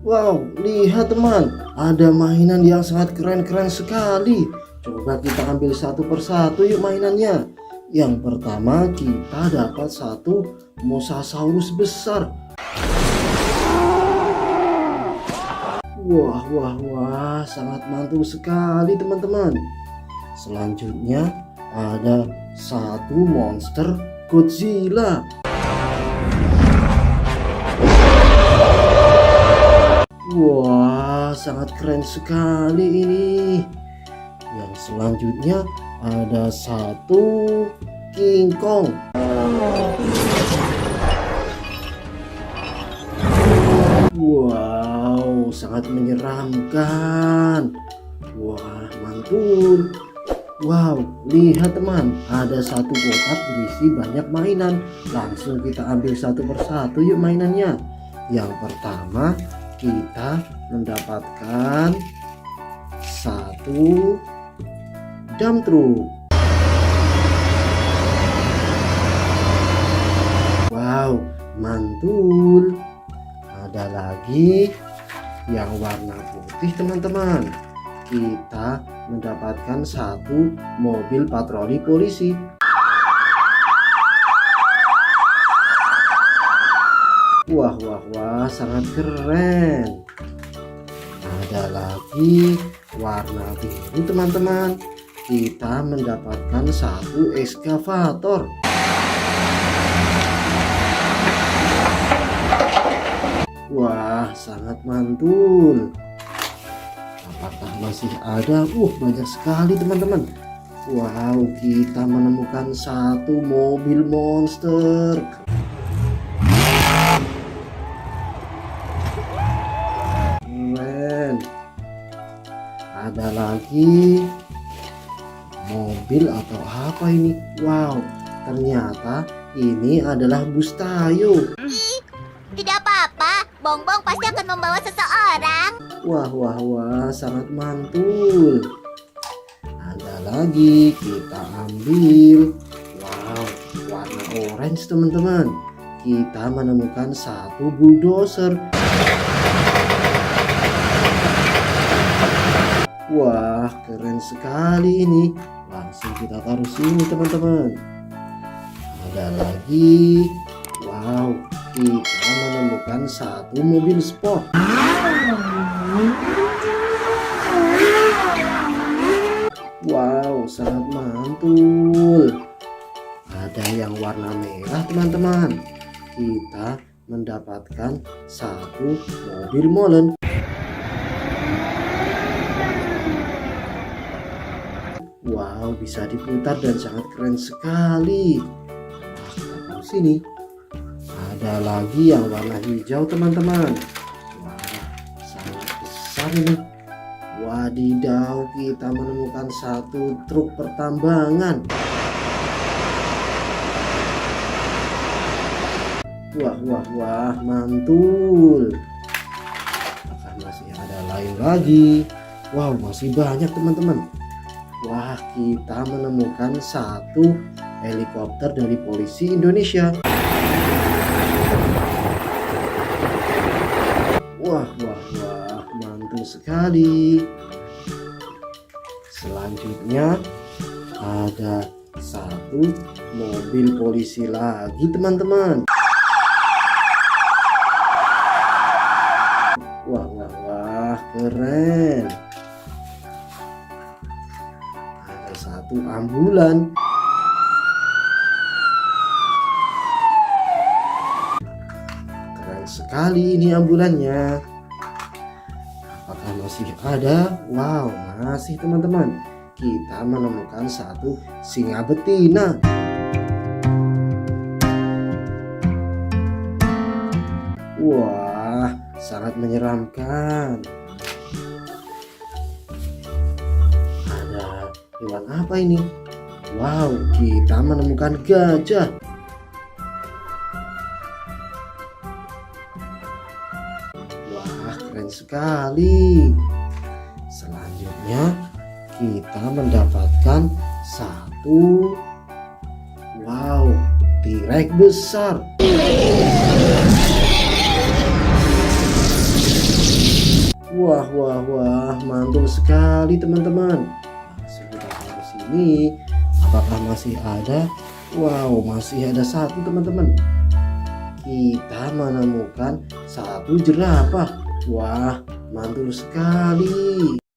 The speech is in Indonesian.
Wow, lihat teman, ada mainan yang sangat keren-keren sekali. Coba kita ambil satu persatu yuk mainannya. Yang pertama kita dapat satu mosasaurus besar. Wah, wah, wah, sangat mantul sekali teman-teman. Selanjutnya ada satu monster Godzilla. Wah, sangat keren sekali ini. Yang selanjutnya ada satu King Kong. Wow, sangat menyeramkan. Wah, mantul. Wow, lihat teman, ada satu kotak berisi banyak mainan. Langsung kita ambil satu persatu yuk mainannya. Yang pertama kita mendapatkan satu dump truck. Wow, mantul. Ada lagi yang warna putih teman-teman. Kita mendapatkan satu mobil patroli polisi. Wah, wah, wah, sangat keren. Ada lagi warna biru teman-teman. Kita mendapatkan satu ekskavator. Wah, sangat mantul. Apakah masih ada? Banyak sekali teman-teman. Wow, kita menemukan satu mobil monster. Keren. Ada lagi mobil atau apa ini? Wow, ternyata ini adalah bus Tayo. Tidak apa-apa, Bongbong pasti akan membawa seseorang. Wah, wah, wah, sangat mantul. Ada lagi, kita ambil. Wow, warna orange teman-teman. Kita menemukan satu bulldozer. Wah, keren sekali ini. Langsung kita taruh sini teman-teman. Ada lagi. Wow, kita menemukan satu mobil sport. Wow, sangat mantul. Ada yang warna merah teman-teman. Kita mendapatkan satu mobil molen. Wow, bisa diputar dan sangat keren sekali. Wah, kita taruh sini. Ada lagi yang warna hijau teman-teman. Wah, sangat besar ini. Wadidaw, kita menemukan satu truk pertambangan. Wah, wah, wah, mantul. Apakah masih ada lain lagi? Wow, masih banyak teman-teman. Wah, kita menemukan satu helikopter dari polisi Indonesia. Wah, wah, wah, mantul sekali. Selanjutnya ada satu mobil polisi lagi teman-teman. Wah, wah, wah, keren. Ada satu ambulan. Keren sekali ini ambulannya. Apakah masih ada? Wow, masih teman-teman. Kita menemukan satu singa betina. Wah, sangat menyeramkan. Ada hewan apa ini? Wow, kita menemukan gajah. Wah, keren sekali. Selanjutnya kita mendapatkan satu T-Rex besar. Wah, wah, wah, mantul sekali teman-teman. Sebentar di sini, apakah masih ada? Wow, masih ada satu teman-teman. Kita menemukan satu jerapah. Wah, mantul sekali.